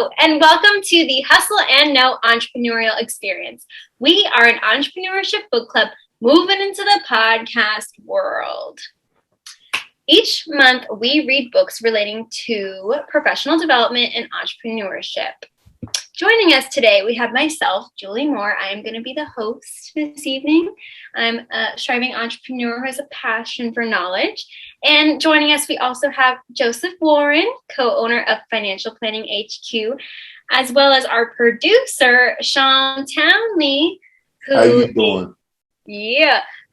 Hello, and welcome to the Hustle and Know Entrepreneurial Experience. We are an entrepreneurship book club moving into the podcast world. Each month, we read books relating to professional development and entrepreneurship. Joining us today, we have myself, Julie Moore. I am going to be the host this evening. I'm a striving entrepreneur who has a passion for knowledge. And joining us, we also have Joseph Warren, co-owner of Financial Planning HQ, as well as our producer, Shawn Townley, How you doing?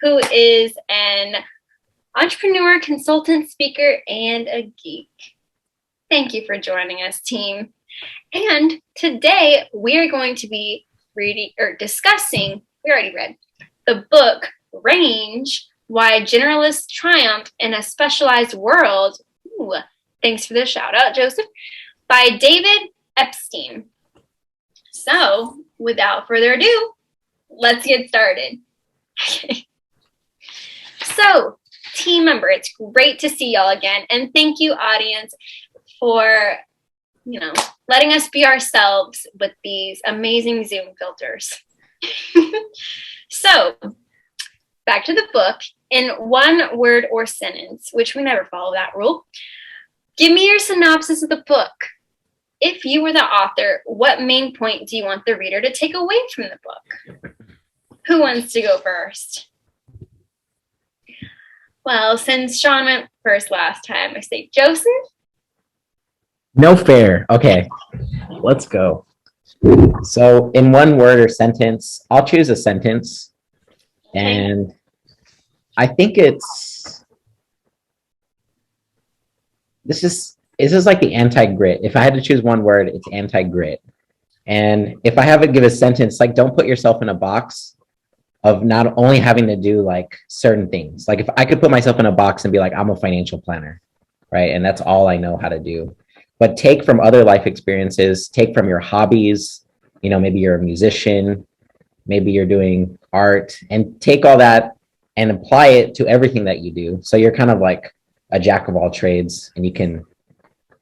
Who is an entrepreneur, consultant, speaker, and a geek. Thank you for joining us, team. And today we are going to be discussing, we already read, the book Range, Why Generalists Triumph in a Specialized World. Ooh, thanks for the shout out, Joseph, by David Epstein. So without further ado, let's get started. Okay. So team member, it's great to see y'all again. And thank you, audience, for letting us be ourselves with these amazing Zoom filters. So, back to the book. In one word or sentence, which we never follow that rule, give me your synopsis of the book. If you were the author, what main point do you want the reader to take away from the book? Who wants to go first? Well, since Shawn went first last time, I say Joseph. No fair. Okay, let's go. So in one word or sentence, I'll choose a sentence. And I think this is like the anti-grit. If I had to choose one word, it's anti-grit. And if I have to give a sentence, like, don't put yourself in a box of not only having to do like certain things. Like if I could put myself in a box and be like, I'm a financial planner, right? And that's all I know how to do. But take from other life experiences, take from your hobbies, maybe you're a musician, maybe you're doing art, and take all that and apply it to everything that you do. So you're kind of like a jack of all trades, and you can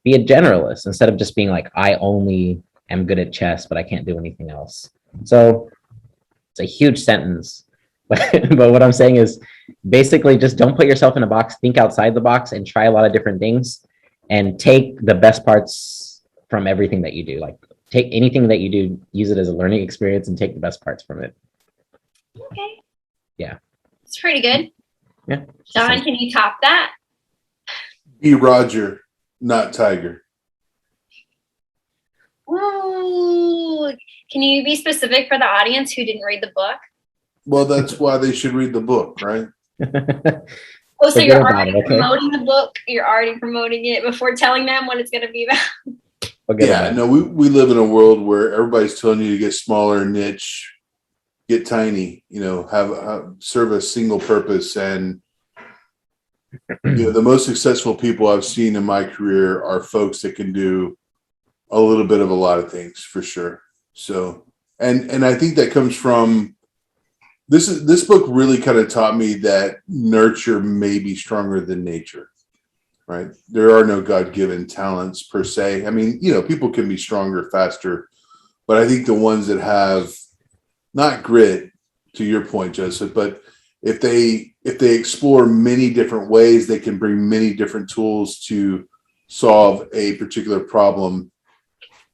be a generalist instead of just being like, I only am good at chess, but I can't do anything else. So it's a huge sentence. But what I'm saying is basically just don't put yourself in a box, think outside the box and try a lot of different things. And take the best parts from everything that you do. Like take anything that you do, use it as a learning experience and take the best parts from it. Okay. Yeah. It's pretty good. Yeah. Shawn, can you top that? Be Roger, not Tiger. Ooh. Can you be specific for the audience who didn't read the book? Well, that's why they should read the book, right? Oh, so you're already promoting the book. You're already promoting it before telling them what it's going to be about. Yeah, no, we live in a world where everybody's telling you to get smaller, niche, get tiny, have serve a single purpose. And, the most successful people I've seen in my career are folks that can do a little bit of a lot of things for sure. So, and I think that comes from, This book really kind of taught me that nurture may be stronger than nature, right? There are no God-given talents per se. I mean, people can be stronger, faster, but I think the ones that have not grit, to your point, Joseph, but if they explore many different ways, they can bring many different tools to solve a particular problem.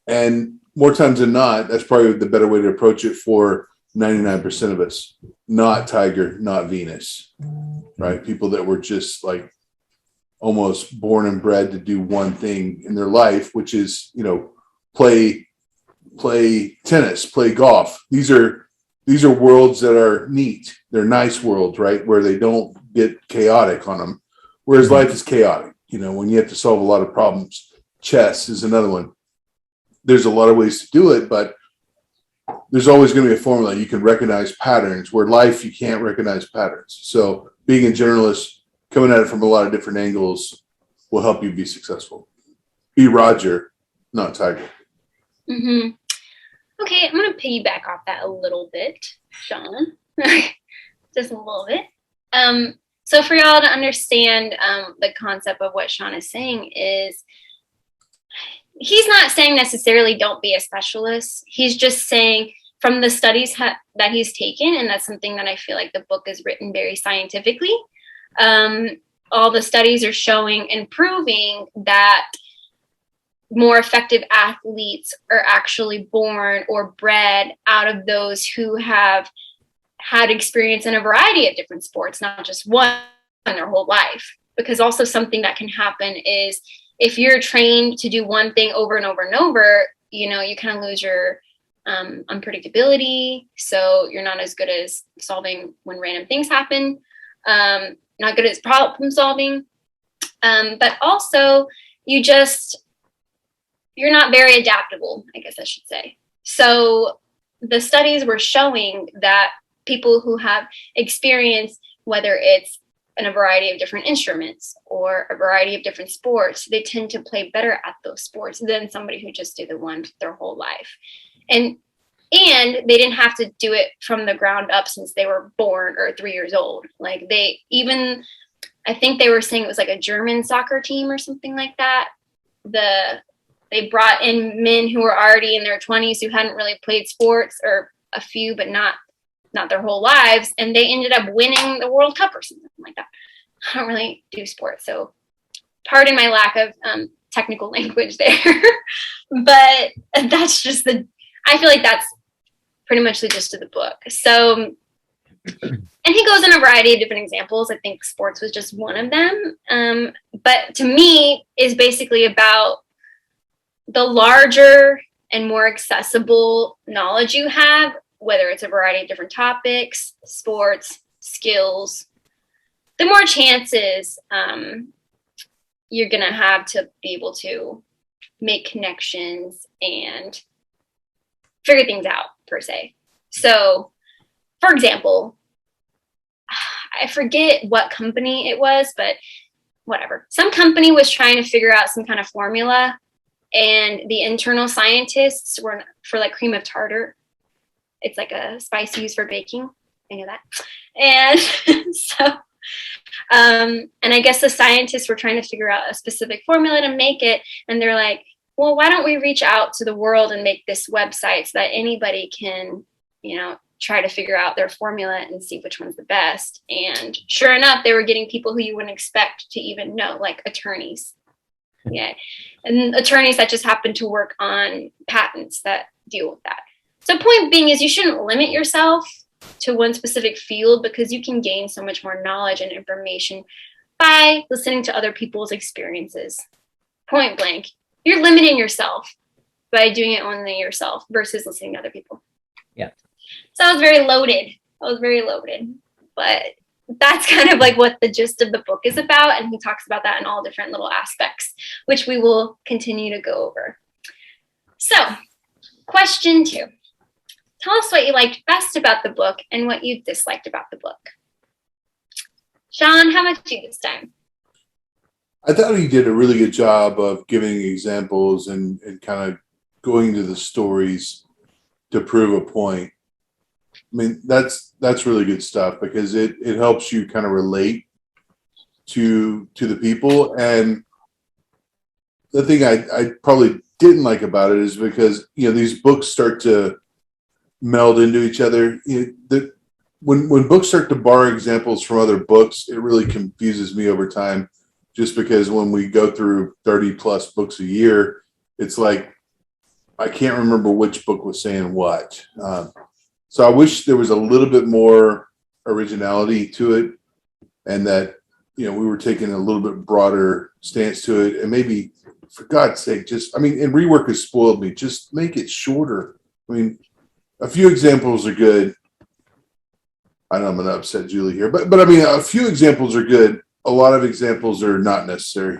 And more times than not, that's probably the better way to approach it for 99% of us, not Tiger, not Venus, right? People that were just like almost born and bred to do one thing in their life, which is, play tennis, play golf. These are worlds that are neat. They're nice worlds, right? Where they don't get chaotic on them. Whereas life is chaotic, when you have to solve a lot of problems. Chess is another one. There's a lot of ways to do it, but there's always going to be a formula. You can recognize patterns, where life, you can't recognize patterns. So being a generalist, coming at it from a lot of different angles will help you be successful. Be Roger, not Tiger. Mm-hmm. Okay, I'm going to piggyback off that a little bit, Shawn. Just a little bit. So for y'all to understand the concept of what Shawn is saying is he's not saying necessarily don't be a specialist. He's just saying from the studies that he's taken, and that's something that I feel like the book is written very scientifically. All the studies are showing and proving that more effective athletes are actually born or bred out of those who have had experience in a variety of different sports, not just one in their whole life. Because also something that can happen is if you're trained to do one thing over and over and over, you know, you kind of lose your unpredictability. So you're not as good as solving when random things happen, not good at problem solving. But also you're not very adaptable, I guess I should say. So the studies were showing that people who have experience, whether it's in a variety of different instruments or a variety of different sports, they tend to play better at those sports than somebody who just did the one their whole life. And they didn't have to do it from the ground up since they were born or 3 years old. Like I think they were saying it was like a German soccer team or something like that. They brought in men who were already in their 20s who hadn't really played sports, or a few, but not their whole lives. And they ended up winning the World Cup or something like that. I don't really do sports, so pardon my lack of technical language there. But that's just I feel like that's pretty much the gist of the book. So, and he goes in a variety of different examples. I think sports was just one of them. But to me, is basically about the larger and more accessible knowledge you have, whether it's a variety of different topics, sports, skills, the more chances you're going to have to be able to make connections and figure things out, per se. So, for example, I forget what company it was, but whatever. Some company was trying to figure out some kind of formula, and the internal scientists were for like cream of tartar. It's like a spice used for baking. I know that. And so, and I guess the scientists were trying to figure out a specific formula to make it. And they're like, well, why don't we reach out to the world and make this website so that anybody can, you know, try to figure out their formula and see which one's the best. And sure enough, they were getting people who you wouldn't expect to even know, like attorneys. Yeah. And attorneys that just happen to work on patents that deal with that. So point being is you shouldn't limit yourself to one specific field, because you can gain so much more knowledge and information by listening to other people's experiences. Point blank. You're limiting yourself by doing it only yourself versus listening to other people. Yeah. So I was very loaded. But that's kind of like what the gist of the book is about. And he talks about that in all different little aspects, which we will continue to go over. So, question 2. Tell us what you liked best about the book and what you disliked about the book. Shawn, how about you this time? I thought he did a really good job of giving examples and kind of going to the stories to prove a point. I mean, that's really good stuff, because it helps you kind of relate to the people. And the thing I probably didn't like about it is because, you know, these books start to meld into each other. When books start to borrow examples from other books, it really confuses me over time, just because when we go through 30 plus books a year, it's like I can't remember which book was saying what. So I wish there was a little bit more originality to it, and that, you know, we were taking a little bit broader stance to it. And maybe, for God's sake, and rework has spoiled me. Just make it shorter. I mean, a few examples are good. I know I'm going to upset Julie here, but I mean, a few examples are good. A lot of examples are not necessary.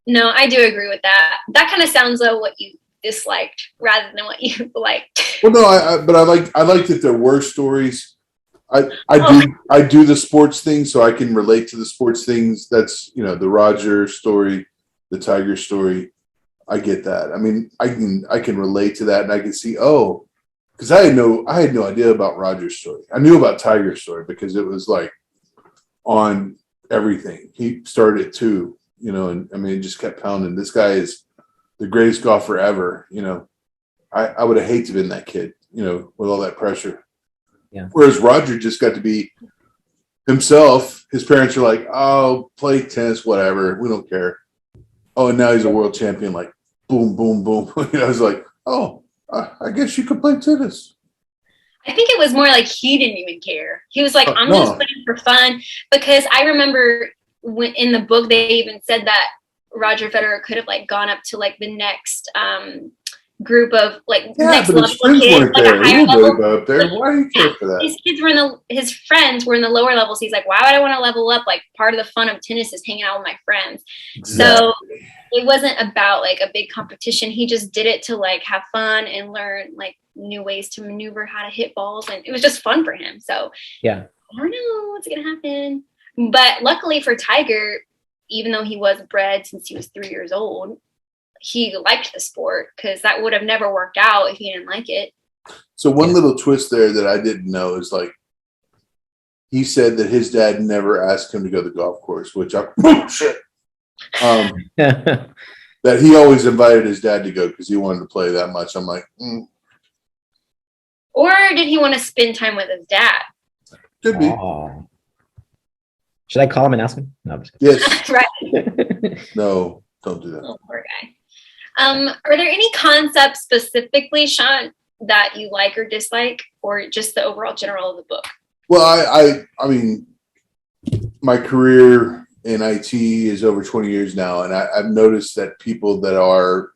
No, I do agree with that. That kind of sounds like what you disliked rather than what you liked. Well, no, I like that there were stories. I do the sports thing, so I can relate to the sports things. That's, you know, the Roger story, the Tiger story. I get that. I mean, I can relate to that, and I can see, because I had no idea about Roger's story. I knew about Tiger's story because it was like on everything. He started at 2, you know, and I mean, it just kept pounding. This guy is the greatest golfer ever. I would have hated to have been that kid, with all that pressure. Yeah. Whereas Roger just got to be himself. His parents are like, oh, play tennis, whatever. We don't care. Oh, and now he's a world champion. Like, boom, boom, boom. I was like, oh, I guess you could play tennis. I think it was more like he didn't even care. He was like, I'm no. just playing for fun. Because I remember when in the book, they even said that Roger Federer could have like gone up to like the next group of like next but level his friends kids, weren't like there. a higher level. Up there. Why do you care for that? His kids were his friends were in the lower levels. He's like, why would I want to level up? Like part of the fun of tennis is hanging out with my friends. Exactly. So it wasn't about like a big competition. He just did it to like have fun and learn like new ways to maneuver, how to hit balls. And it was just fun for him. So yeah, I don't know what's going to happen. But luckily for Tiger, even though he was bred since he was 3 years old, he liked the sport, because that would have never worked out if he didn't like it. So one little twist there that I didn't know is like, he said that his dad never asked him to go to the golf course, which I'm shit. That he always invited his dad to go because he wanted to play that much. I'm like, Or did he want to spend time with his dad? Could be. Oh. Should I call him and ask him? No, I'm just kidding. Yes. Right. No, don't do that. Oh, poor guy. Are there any concepts specifically, Shawn, that you like or dislike, or just the overall general of the book? Well, I mean, my career in IT is over 20 years now, and I've noticed that people that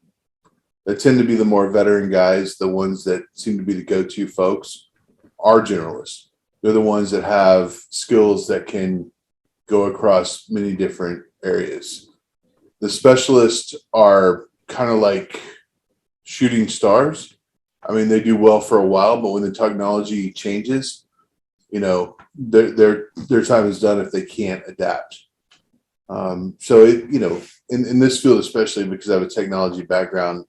tend to be the more veteran guys, the ones that seem to be the go-to folks, are generalists. They're the ones that have skills that can go across many different areas. The specialists are kind of like shooting stars. I mean, they do well for a while, but when the technology changes, their time is done if they can't adapt. So in this field, especially because I have a technology background,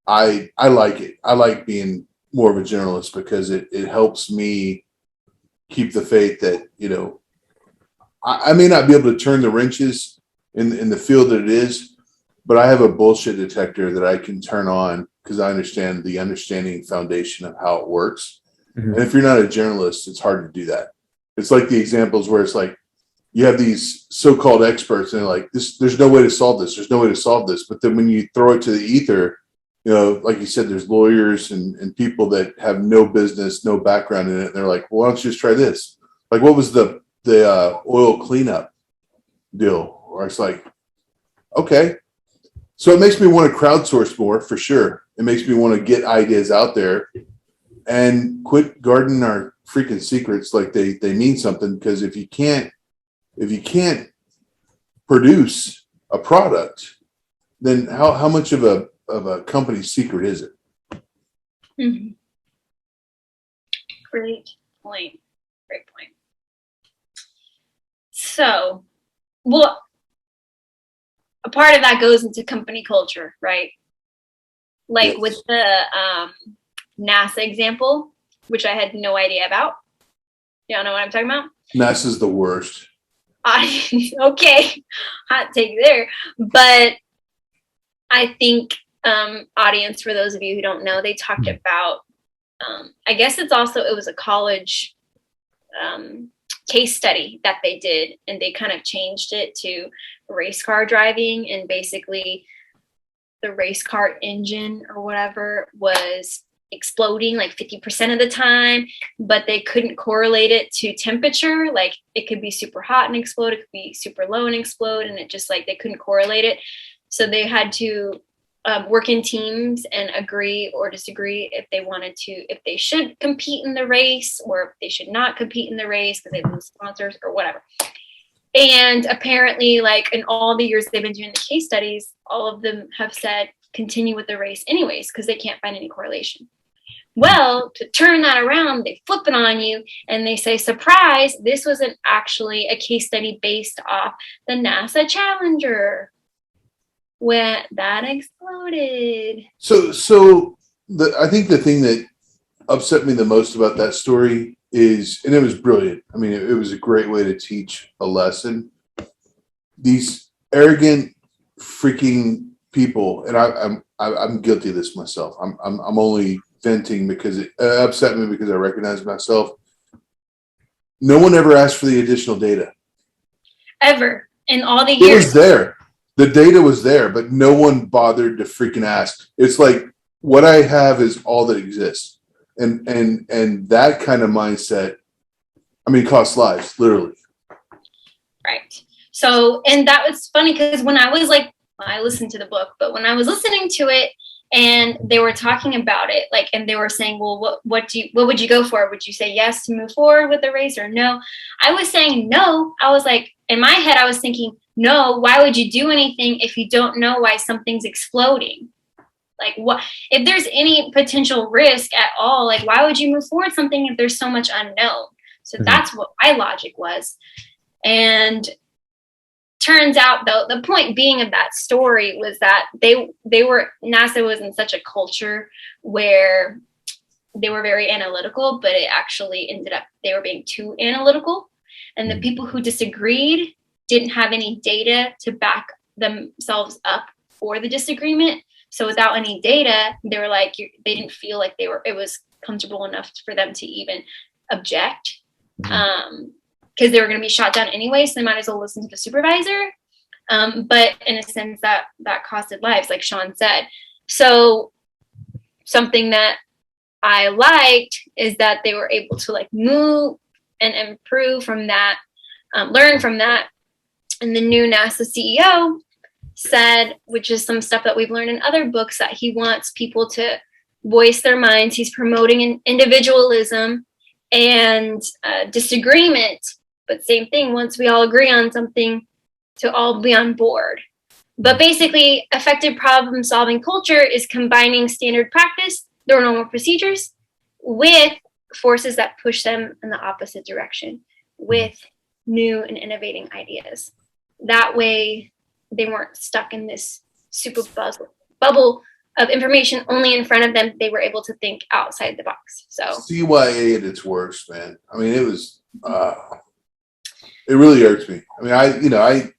I like it. I like being more of a generalist because it helps me keep the faith that, I may not be able to turn the wrenches in the field that it is, but I have a bullshit detector that I can turn on because I understand the understanding foundation of how it works. Mm-hmm. And if you're not a generalist, it's hard to do that. It's like the examples where it's like you have these so-called experts and they're like, there's no way to solve this. There's no way to solve this. But then when you throw it to the ether, like you said, there's lawyers and people that have no business, no background in it. And they're like, well, why don't you just try this? Like, what was the oil cleanup deal? Or it's like, okay. So it makes me want to crowdsource more, for sure. It makes me want to get ideas out there and quit guarding our freaking secrets like they mean something. Because if you can't produce a product, then how much of a company's secret is it? Mm-hmm. Great point. So, well, a part of that goes into company culture, right? Like yes. With the NASA example, which I had no idea about. Y'all know what I'm talking about? NASA's the worst. Okay, hot take there. But I think audience, for those of you who don't know, they talked about, I guess it was a college case study that they did, and they kind of changed it to race car driving, and basically the race car engine or whatever was exploding like 50% of the time, but they couldn't correlate it to temperature. Like it could be super hot and explode, it could be super low and explode, and it just like they couldn't correlate it. So they had to work in teams and agree or disagree if they should compete in the race or if they should not compete in the race because they lose sponsors or whatever. And apparently, like in all the years they've been doing the case studies, all of them have said continue with the race anyways because they can't find any correlation. Well, to turn that around, they flip it on you and they say, surprise, this wasn't actually a case study based off the NASA Challenger when that exploded. So I think the thing that upset me the most about that story is, and it was brilliant. I mean, it was a great way to teach a lesson. These arrogant freaking people, and I'm guilty of this myself. I'm only venting because it upset me because I recognize myself. No one ever asked for the additional data. Ever in all the It years. was there. The data was there, but no one bothered to freaking ask. It's like what I have is all that exists, and that kind of mindset, I mean, costs lives, literally. Right. So, and that was funny because when I was like, I listened to the book, but when I was listening to it and they were talking about it, like, and they were saying, well, what would you go for? Would you say yes to move forward with the race or no? I was saying no. I was like, in my head, I was thinking, no, why would you do anything if you don't know why something's exploding? Like, what if there's any potential risk at all? Like, why would you move forward something if there's so much unknown? So that's what my logic was. And turns out, though, the point being of that story was that NASA was in such a culture where they were very analytical, but it actually ended up they were being too analytical. And the people who disagreed didn't have any data to back themselves up for the disagreement. So without any data, they were like, they didn't feel like it was comfortable enough for them to even object. Because they were going to be shot down anyway, so they might as well listen to the supervisor. But in a sense, that costed lives, like Shawn said. So something that I liked is that they were able to like move and improve from that, learn from that. And the new NASA CEO said, which is some stuff that we've learned in other books, that he wants people to voice their minds. He's promoting individualism and disagreement. But same thing, once we all agree on something, to all be on board. But basically, effective problem-solving culture is combining standard practice, their normal procedures, with forces that push them in the opposite direction, with new and innovating ideas. That way, they weren't stuck in this super bubble of information only in front of them. They were able to think outside the box. So CYA at its worst, man. I mean, it was... it really irks me. I mean,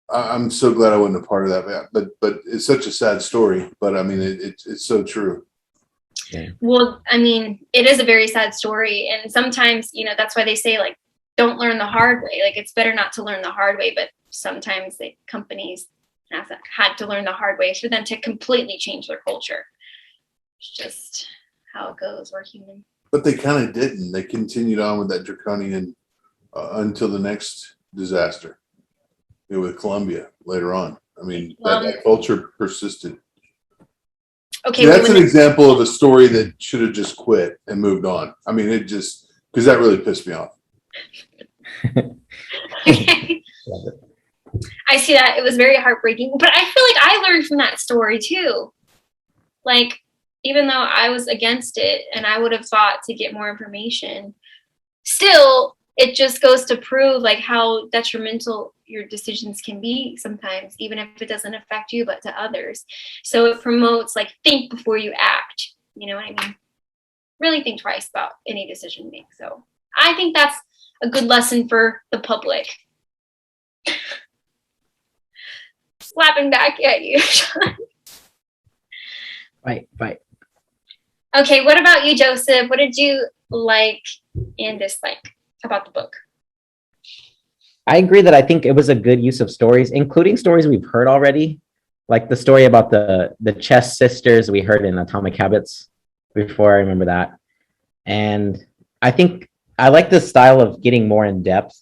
I'm so glad I wasn't a part of that, man. But it's such a sad story. But I mean, it's so true. Yeah. Well, I mean, it is a very sad story, and sometimes that's why they say like don't learn the hard way. Like it's better not to learn the hard way. But sometimes companies NASA had to learn the hard way for them to completely change their culture. It's just how it goes. We're human. But they kind of didn't. They continued on with that draconian until the next disaster with Columbia later on. I mean, that culture persisted. Okay, see, that's an example of a story that should have just quit and moved on. I mean, it just, because that really pissed me off. I see that. It was very heartbreaking, but I feel like I learned from that story too. Like, even though I was against it and I would have thought to get more information, still, it just goes to prove like how detrimental your decisions can be sometimes, even if it doesn't affect you, but to others. So it promotes like think before you act. You know what I mean? Really think twice about any decision you make. So I think that's a good lesson for the public. Slapping back at you, Shawn. Right. Okay, what about you, Joseph? What did you like and dislike about the book? I agree that I think it was a good use of stories, including stories we've heard already, like the story about the chess sisters we heard in Atomic Habits before. I remember that. And I think I like the style of getting more in depth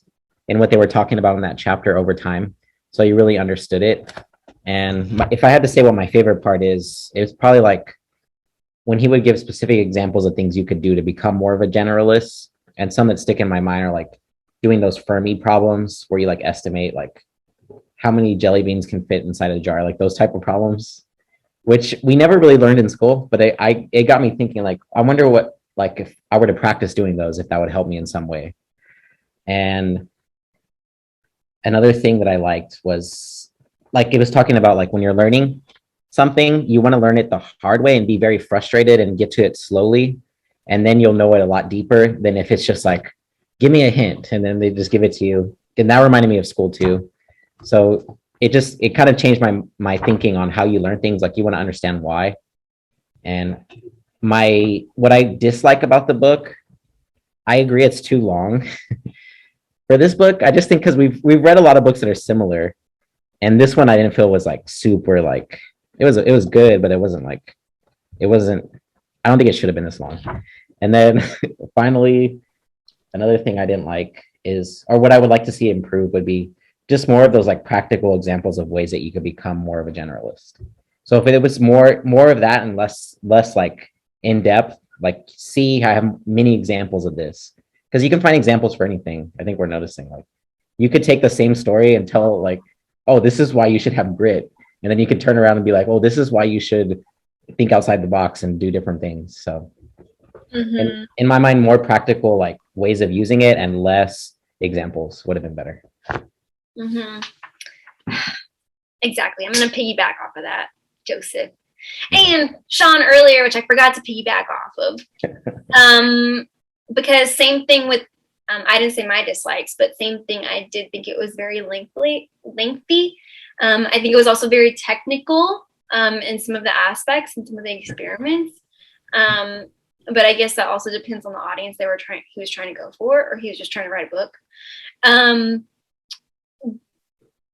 in what they were talking about in that chapter over time. So you really understood it. And if I had to say what my favorite part is, it was probably like when he would give specific examples of things you could do to become more of a generalist. And some that stick in my mind are like doing those Fermi problems where you like estimate like how many jelly beans can fit inside a jar, like those type of problems, which we never really learned in school. But it got me thinking, like, I wonder what, like, if I were to practice doing those, if that would help me in some way. And another thing that I liked was, like, it was talking about, like, when you're learning something, you want to learn it the hard way and be very frustrated and get to it slowly. And then you'll know it a lot deeper than if it's just like, give me a hint. And then they just give it to you. And that reminded me of school too. So it kind of changed my thinking on how you learn things. Like, you want to understand why. And what I dislike about the book, I agree it's too long. For this book, I just think because we've read a lot of books that are similar, and this one I didn't feel was like super like it was good, but it wasn't. I don't think it should have been this long. And then finally, another thing I didn't like is, or what I would like to see improve would be just more of those like practical examples of ways that you could become more of a generalist. So if it was more of that and less like in depth, like, see, I have many examples of this, because you can find examples for anything. I think we're noticing, like, you could take the same story and tell, like, oh, this is why you should have grit, and then you could turn around and be like, oh, this is why you should think outside the box and do different things. So in my mind, more practical like ways of using it and less examples would have been better. Exactly. I'm going to piggyback off of that, Joseph. And Shawn earlier, which I forgot to piggyback off of. Because same thing with, I didn't say my dislikes, but same thing, I did think it was very lengthy. I think it was also very technical in some of the aspects and some of the experiments. But I guess that also depends on the audience he was trying to go for, or he was just trying to write a book.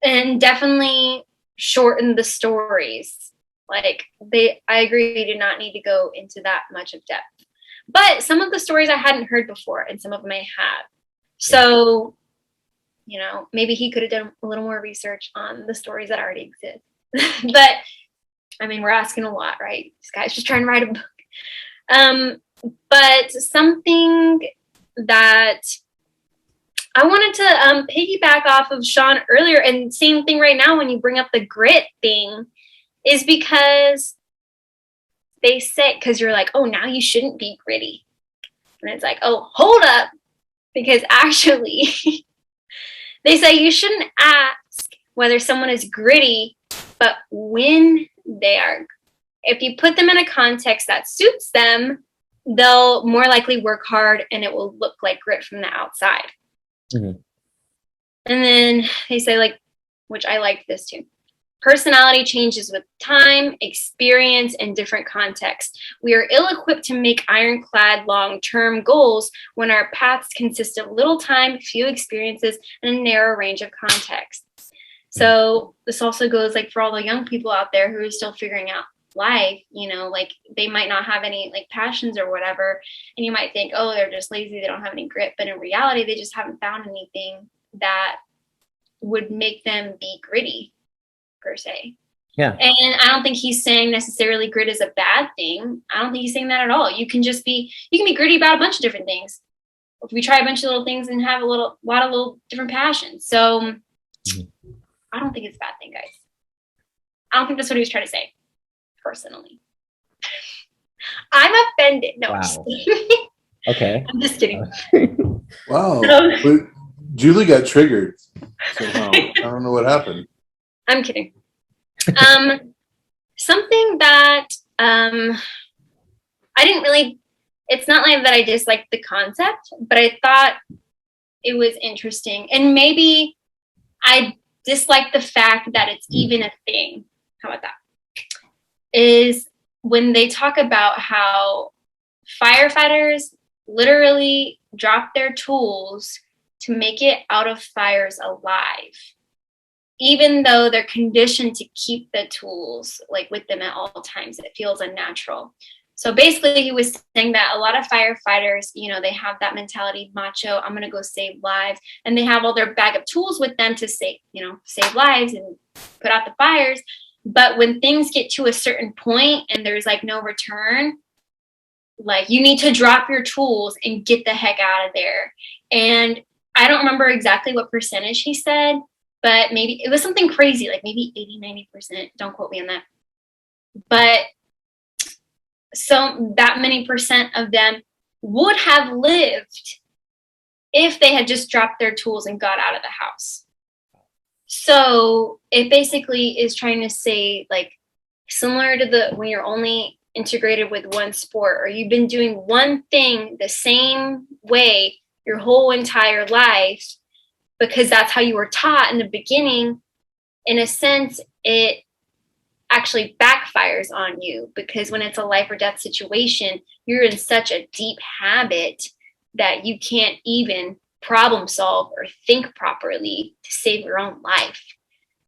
And definitely shorten the stories. Like, I agree, they did not need to go into that much of depth. But some of the stories I hadn't heard before, and some of them I have. So, maybe he could have done a little more research on the stories that already exist. But, I mean, we're asking a lot, right? This guy's just trying to write a book. But something that I wanted to piggyback off of Shawn earlier, and same thing right now when you bring up the grit thing, is because they say, because you're like, oh, now you shouldn't be gritty. And it's like, oh, hold up. Because actually, they say you shouldn't ask whether someone is gritty, but when they are. If you put them in a context that suits them, they'll more likely work hard and it will look like grit from the outside. And then they say, like, which I like this too, personality changes with time, experience, and different contexts. We are ill-equipped to make ironclad long-term goals when our paths consist of little time, few experiences, and a narrow range of contexts. So this also goes, like, for all the young people out there who are still figuring out life, like, they might not have any, like, passions or whatever, and you might think, oh, they're just lazy, they don't have any grit, but in reality, they just haven't found anything that would make them be gritty, per se. Yeah. And I don't think he's saying necessarily grit is a bad thing. I don't think he's saying that at all. You can be gritty about a bunch of different things. If we try a bunch of little things and have a lot of little different passions. So I don't think it's a bad thing, guys. I don't think that's what he was trying to say, personally. I'm offended. No, wow. Okay. I'm just kidding. Wow. But Julie got triggered somehow. I don't know what happened. I'm kidding. Something that I didn't really, it's not like that I disliked the concept, but I thought it was interesting. And maybe I dislike the fact that it's even a thing. How about that? Is when they talk about how firefighters literally drop their tools to make it out of fires alive, even though they're conditioned to keep the tools, like, with them at all times. It feels unnatural. So basically, he was saying that a lot of firefighters, they have that mentality, macho, I'm going to go save lives. And they have all their bag of tools with them to save lives and put out the fires. But when things get to a certain point and there's, like, no return, like, you need to drop your tools and get the heck out of there. And I don't remember exactly what percentage he said, but maybe it was something crazy, like maybe 80-90%. Don't quote me on that. But so that many percent of them would have lived if they had just dropped their tools and got out of the house. So it basically is trying to say, like, similar to when you're only integrated with one sport, or you've been doing one thing the same way your whole entire life because that's how you were taught in the beginning, in a sense, it actually backfires on you, because when it's a life or death situation, you're in such a deep habit that you can't even problem solve or think properly to save your own life.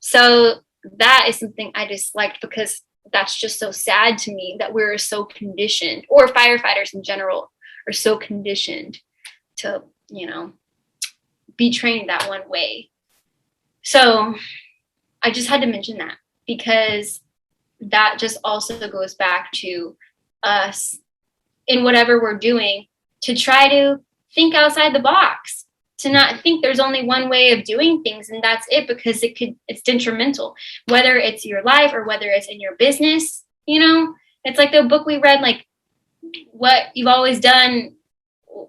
So that is something I disliked, because that's just so sad to me that we're so conditioned, or firefighters in general are so conditioned to, be trained that one way. So I just had to mention that, because that just also goes back to us in whatever we're doing, to try to think outside the box, to not think there's only one way of doing things and that's it, because it's detrimental, whether it's your life or whether it's in your business. It's like the book we read, like, what you've always done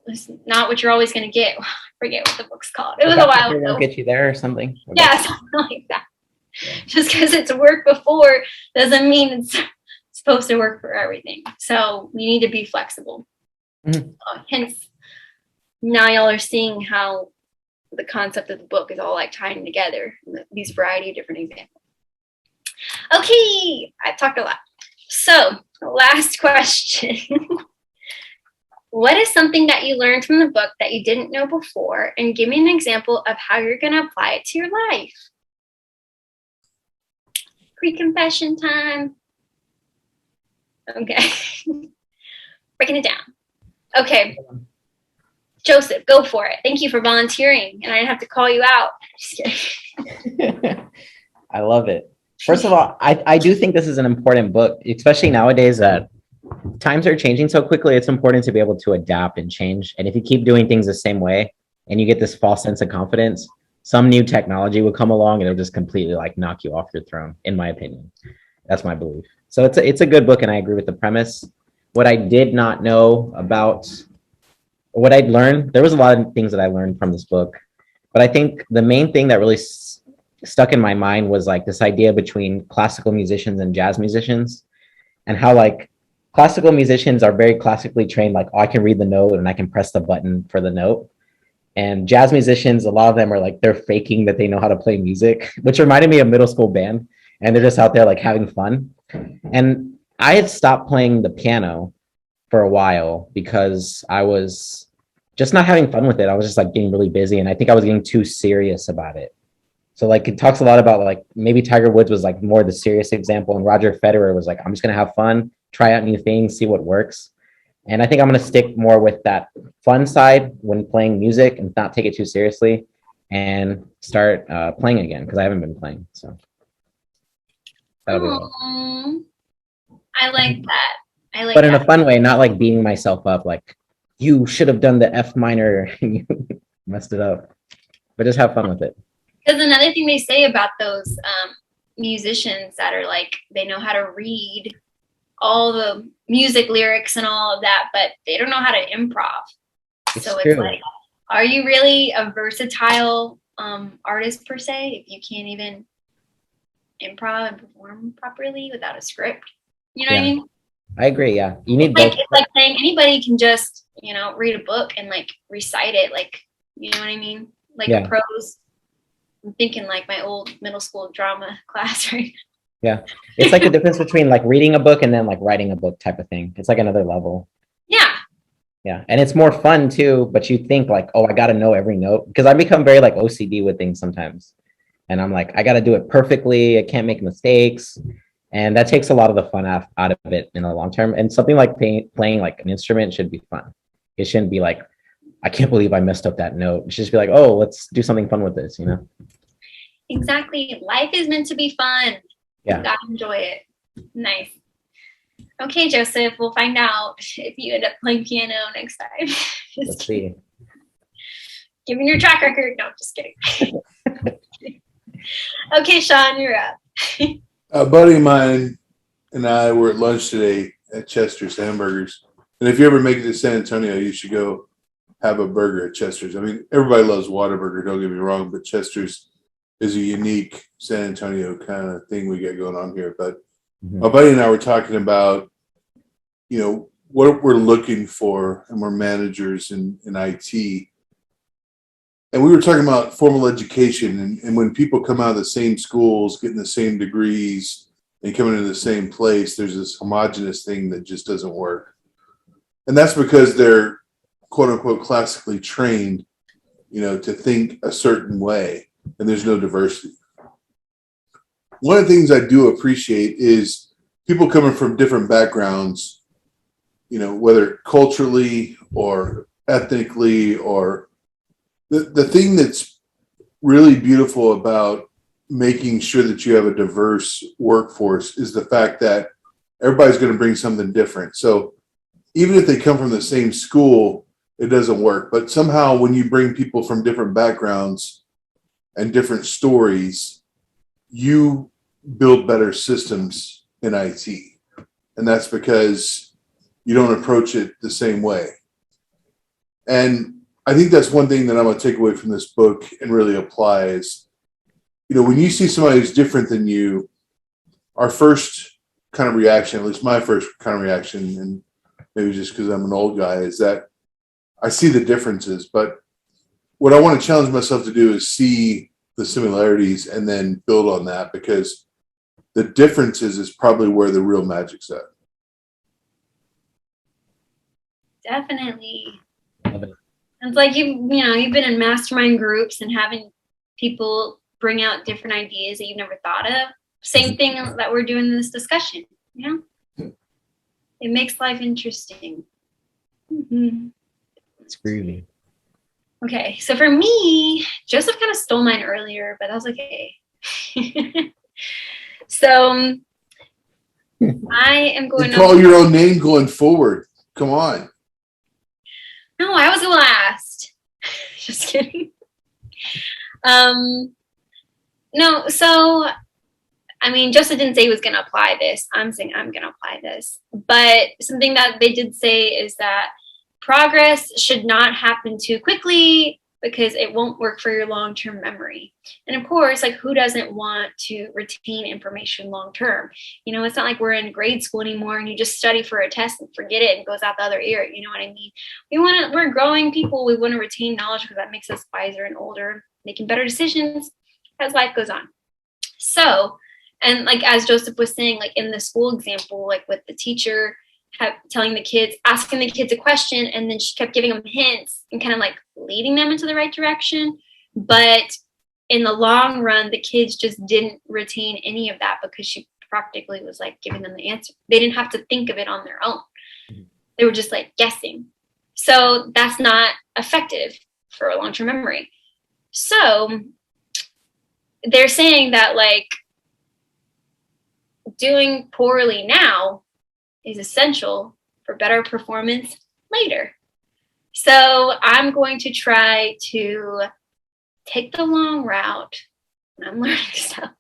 is not what you're always going to get. I forget what the book's called. It was a while ago. Won't get you there or something. Yeah, something like that. Just because it's worked before doesn't mean it's supposed to work for everything. So we need to be flexible. Hence, now y'all are seeing how the concept of the book is all like tying together, these variety of different examples. Okay, I've talked a lot. So, last question. What is something that you learned from the book that you didn't know before? And give me an example of how you're going to apply it to your life. Pre-confession time. Okay. Breaking it down. Okay. Joseph, go for it. Thank you for volunteering. And I didn't have to call you out. Just kidding. I love it. First of all, I do think this is an important book, especially nowadays that times are changing so quickly. It's important to be able to adapt and change. And if you keep doing things the same way and you get this false sense of confidence, some new technology will come along and it'll just completely like knock you off your throne, in my opinion. That's my belief. So it's a good book, and I agree with the premise. What I did not know about, what I'd learned, there was a lot of things that I learned from this book, but I think the main thing that really stuck in my mind was like this idea between classical musicians and jazz musicians, and how like classical musicians are very classically trained, like, oh, I can read the note and I can press the button for the note. And jazz musicians, a lot of them are like, they're faking that they know how to play music, which reminded me of middle school band. And they're just out there like having fun. And I had stopped playing the piano for a while because I was just not having fun with it. I was just like getting really busy. And I think I was getting too serious about it. So like it talks a lot about like maybe Tiger Woods was like more the serious example. And Roger Federer was like, I'm just going to have fun, try out new things, see what works. And I think I'm going to stick more with that fun side when playing music and not take it too seriously, and start playing again, because I haven't been playing. So I like that. But in a fun way, not like beating myself up, like you should have done the F minor and you messed it up. But just have fun with it. Because another thing they say about those musicians that are like, they know how to read all the music lyrics and all of that, but they don't know how to improv. So it's like, are you really a versatile artist per se if you can't even improv and perform properly without a script? You know what I mean? I agree. Yeah, you need both. It's like saying anybody can just read a book and like recite it, like, you know what I mean? Like a prose. I'm thinking like my old middle school drama class, right? Yeah, it's like the difference between like reading a book and then like writing a book type of thing. It's like another level. Yeah, and it's more fun too. But you think like, oh, I got to know every note, because I become very like OCD with things sometimes, and I'm like, I got to do it perfectly. I can't make mistakes, and that takes a lot of the fun out of it in the long term. And something like playing like an instrument should be fun. It shouldn't be like, I can't believe I messed up that note. It should just be like, oh, let's do something fun with this, Exactly. Life is meant to be fun. Yeah. You gotta enjoy it. Nice. Okay, Joseph, we'll find out if you end up playing piano next time. Let's see. Give me your track record. No, just kidding. Okay, Shawn, you're up. A buddy of mine and I were at lunch today at Chester's Hamburgers. And if you ever make it to San Antonio, you should go have a burger at Chester's. I mean, everybody loves Whataburger, don't get me wrong, but Chester's is a unique San Antonio kind of thing we get going on here. But my buddy and I were talking about, what we're looking for, and we're managers in IT. And we were talking about formal education, and when people come out of the same schools, getting the same degrees, and coming into the same place, there's this homogenous thing that just doesn't work. And that's because they're quote unquote classically trained, to think a certain way, and there's no diversity. One of the things I do appreciate is people coming from different backgrounds, whether culturally or ethnically, or the thing that's really beautiful about making sure that you have a diverse workforce is the fact that everybody's going to bring something different. So even if they come from the same school, it doesn't work. But somehow when you bring people from different backgrounds and different stories, you build better systems in IT. And that's because you don't approach it the same way. And I think that's one thing that I'm going to take away from this book and really apply is, when you see somebody who's different than you, our first kind of reaction, at least my first kind of reaction, and maybe just because I'm an old guy, is that I see the differences. But what I want to challenge myself to do is see the similarities and then build on that, because the differences is probably where the real magic's at. Definitely. It's like you've been in mastermind groups and having people bring out different ideas that you've never thought of. Same thing that we're doing in this discussion. It makes life interesting. Mm-hmm. It's groovy. Okay, so for me, Joseph kind of stole mine earlier, but that was okay. So I am going to call your own name going forward. Come on. No, I was the last. Just kidding. No, so Joseph didn't say he was going to apply this. I'm saying I'm going to apply this. But something that they did say is that progress should not happen too quickly because it won't work for your long-term memory. And of course, who doesn't want to retain information long-term? It's not like we're in grade school anymore and you just study for a test and forget it and goes out the other ear. You know what I mean? We're growing people. We want to retain knowledge because that makes us wiser and older, making better decisions as life goes on. So, and as Joseph was saying, in the school example, with the teacher telling the kids, asking the kids a question, and then she kept giving them hints and kind of leading them into the right direction. But in the long run, the kids just didn't retain any of that because she practically was giving them the answer. They didn't have to think of it on their own. They were just guessing. So that's not effective for a long-term memory. So they're saying that doing poorly now is essential for better performance later. So I'm going to try to take the long route when I'm learning stuff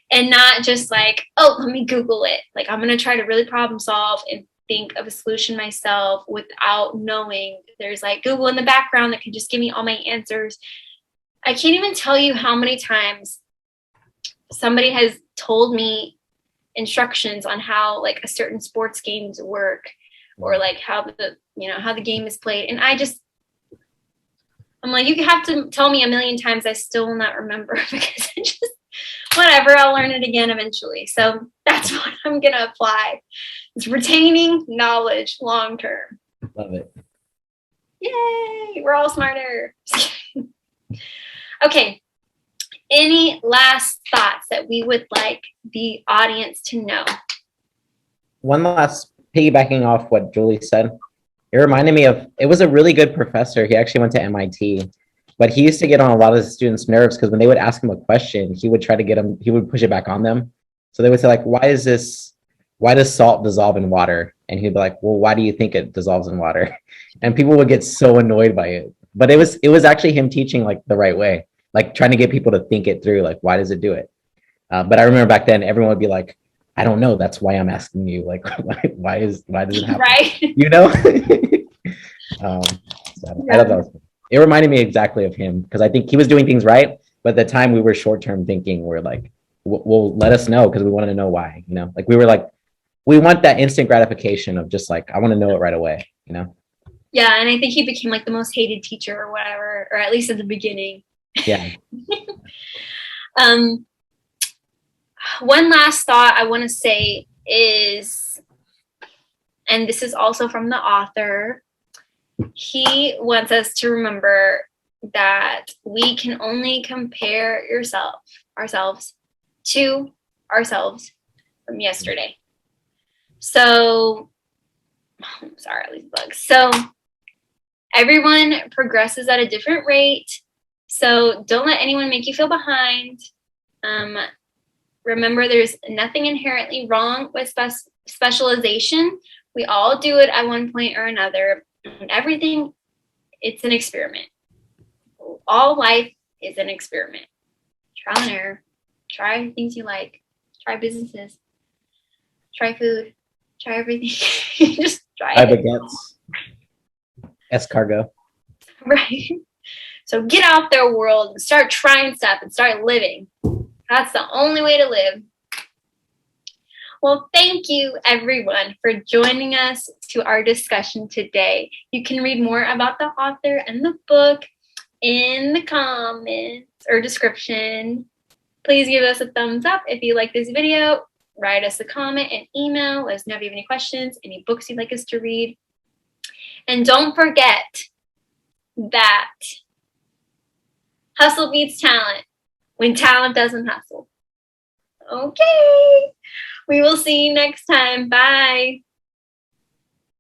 and not just let me Google it. I'm going to try to really problem solve and think of a solution myself without knowing there's Google in the background that can just give me all my answers. I can't even tell you how many times somebody has told me instructions on how a certain sports games work or how the game is played, and I'm you have to tell me a million times, I still will not remember because it just whatever, I'll learn it again eventually. So that's what I'm gonna apply. It's retaining knowledge long term. Love it. Yay, we're all smarter. Okay, any last thoughts that we would like the audience to know? One last, piggybacking off what Julie said, it reminded me of, it was a really good professor. He actually went to MIT, but he used to get on a lot of the students' nerves because when they would ask him a question, he would try to get them, he would push it back on them. So they would say why does salt dissolve in water? And he'd be like, well, why do you think it dissolves in water? And people would get so annoyed by it. But it was actually him teaching the right way, trying to get people to think it through, why does it do it? But I remember back then everyone would be like, I don't know. That's why I'm asking you. Why does it happen? Right. I thought that was cool. It reminded me exactly of him because I think he was doing things right, but at the time we were short-term thinking. We're well, let us know because we wanted to know why. We were we want that instant gratification of just I want to know it right away. Yeah, and I think he became like the most hated teacher or whatever, or at least at the beginning. Yeah. One last thought I want to say is, and this is also from the author, he wants us to remember that we can only compare ourselves to ourselves from yesterday. So, sorry, I leave bugs. So everyone progresses at a different rate. So don't let anyone make you feel behind. Remember, there's nothing inherently wrong with specialization. We all do it at one point or another. And everything, it's an experiment. All life is an experiment. Trial and error. Try things you like. Try businesses. Try food. Try everything. Just try it. Baguettes. Escargot. Right. So get out there, world, and start trying stuff and start living. That's the only way to live. Well, thank you, everyone, for joining us to our discussion today. You can read more about the author and the book in the comments or description. Please give us a thumbs up if you like this video. Write us a comment and email. Let us know if you have any questions, any books you'd like us to read. And don't forget that hustle beats talent when talent doesn't hustle. Okay. We will see you next time. Bye.